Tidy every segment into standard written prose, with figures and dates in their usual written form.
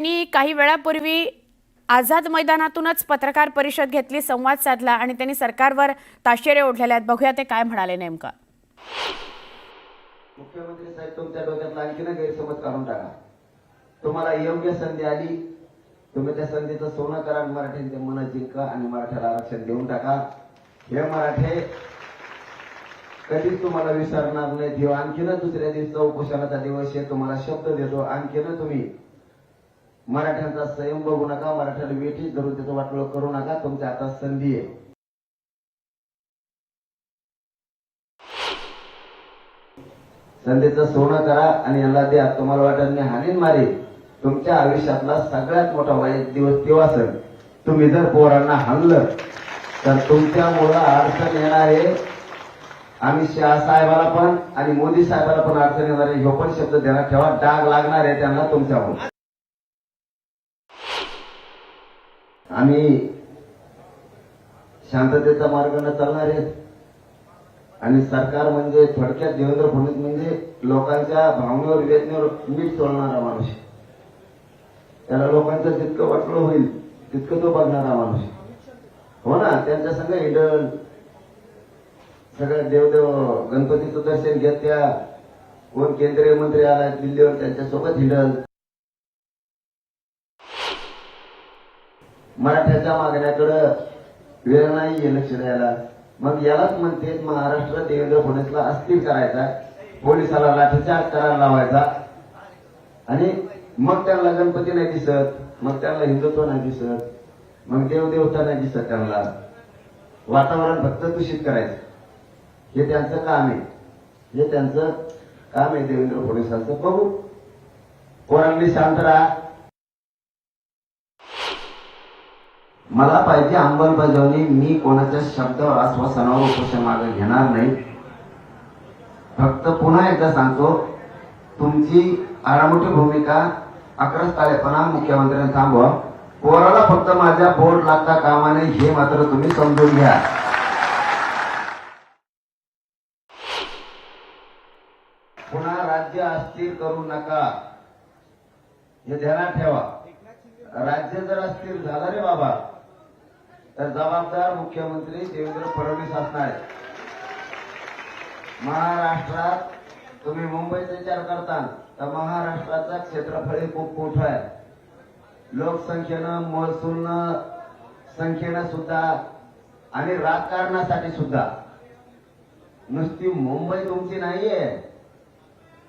काही वेळापूर्वी आझाद मैदानातूनच पत्रकार परिषद घेतली, संवाद साधला आणि त्यांनी सरकारवर ताशेरे ओढलेले आहेत. बघूया ते काय म्हणाले नेमका. मुख्यमंत्री साहेब, तुमच्या डोक्यातला आणखीन गैरसमज काढून टाका. तुम्हाला योग्य संधी आली, तुम्ही त्या संधीचं सोनं करा, मराठ्यांचे मन जिंका आणि मराठ्याला आरक्षण देऊन टाका. हे मराठे कधीच तुम्हाला विसरणार नाही. देव आणखीन दुसऱ्या दिवसाचा उपोषणाचा दिवस आहे, तुम्हाला शब्द देतो. आणखीन तुम्ही मराठ्यांचा संयम बघू नका, मराठ्याला वेठीच धरून त्याचं वाटोळं करू नका. तुमच्या हातात संधी आहे. संधीचं सोनं करा आणि याला द्या. तुम्हाला वाटत मी हानीन मारे, तुमच्या आयुष्यातला सगळ्यात मोठा वाईट दिवस तेव्हा असेल तुम्ही जर पोरांना हाणलं तर तुमच्यामुळं अडचण येणार आहे. अमित शहा साहेबाला पण आणि मोदी साहेबाला पण अडचण येणार आहे. ह्यो पण शब्द ध्यानात ठेवा. डाग लागणार आहे त्यांना तुमच्यामुळे. आम्ही शांततेचा मार्गाने चालणार आहे आणि सरकार म्हणजे थोडक्यात देवेंद्र फडणवीस म्हणजे लोकांच्या भावनेवर वेदनेवर मीठ सोडणारा माणूस. त्याला लोकांचं जितकं वाटलं होईल तितकं तो बघणारा माणूस. हो ना, त्यांच्या संग हिंडल, सगळ्या देवदेव गणपतीचं दर्शन घेत त्या कोण केंद्रीय मंत्री आला दिल्लीवर त्यांच्यासोबत हिंडल. मराठ्याच्या मागण्याकडे वेळ नाहीये लक्ष द्यायला. मग यालाच म्हणते महाराष्ट्र देवेंद्र फडणवीसला अस्थिर करायचा, पोलिसाला लाठीचार्ज करायला लावायचा आणि मग त्यांना गणपती नाही दिसत, मग त्यांना हिंदुत्व नाही दिसत, मग देवदेवता नाही दिसत. त्यांना वातावरण फक्त दूषित करायचं, हे त्यांचं काम आहे. हे त्यांचं काम आहे देवेंद्र फडणवीसांचं. बघू, पोरांनी शांत राहा. मला पाहिजे अंमलबजावणी. मी कोणाच्या शब्दावर आश्वासनावर उपोषण मागे घेणार नाही. फक्त पुन्हा एकदा सांगतो, तुमची आडामोठी भूमिका आक्रस्ताळेपणा मुख्यमंत्र्यांनी थांबवा. पोराला फक्त माझ्या बोट लागता कामा नये हे मात्र तुम्ही समजून घ्या. पुन्हा राज्य अस्थिर करू नका, हे ध्यानात ठेवा. राज्य जर अस्थिर झालं रे बाबा तर जबाबदार मुख्यमंत्री देवेंद्र फडणवीस असणार. महाराष्ट्रात तुम्ही मुंबईचा विचार करता तर महाराष्ट्राचा क्षेत्रफळ खूप मोठं आहे. लोकसंख्येनं, महसूलनं, संख्येनं सुद्धा आणि राजकारणासाठी सुद्धा. नुसती मुंबई तुमची नाहीये.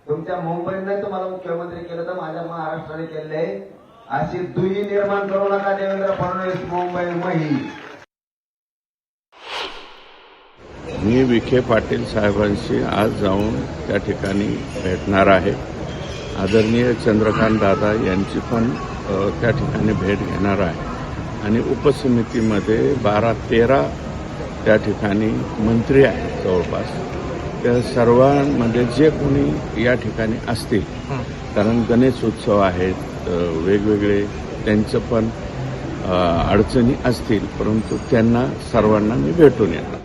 तुमच्या मुंबईने तुम्हाला मुख्यमंत्री केलं तर माझ्या महाराष्ट्राने केले. अशी दुही निर्माण करू नका देवेंद्र फडणवीस. मुंबई मही. मी विखे पाटील साहेबांशी आज जाऊन त्या ठिकाणी भेटणार आहे. आदरणीय चंद्रकांत दादा यांची पण त्या ठिकाणी भेट घेणार आहे आणि उपसमितीमध्ये 12-13 त्या ठिकाणी मंत्री आहेत जवळपास. त्या सर्वांमध्ये जे कोणी या ठिकाणी असतील, कारण गणेश उत्सव आहेत, वेगवेगळे त्यांचं पण अडचणी असतील, परंतु त्यांना सर्वांना मी भेटून येणार.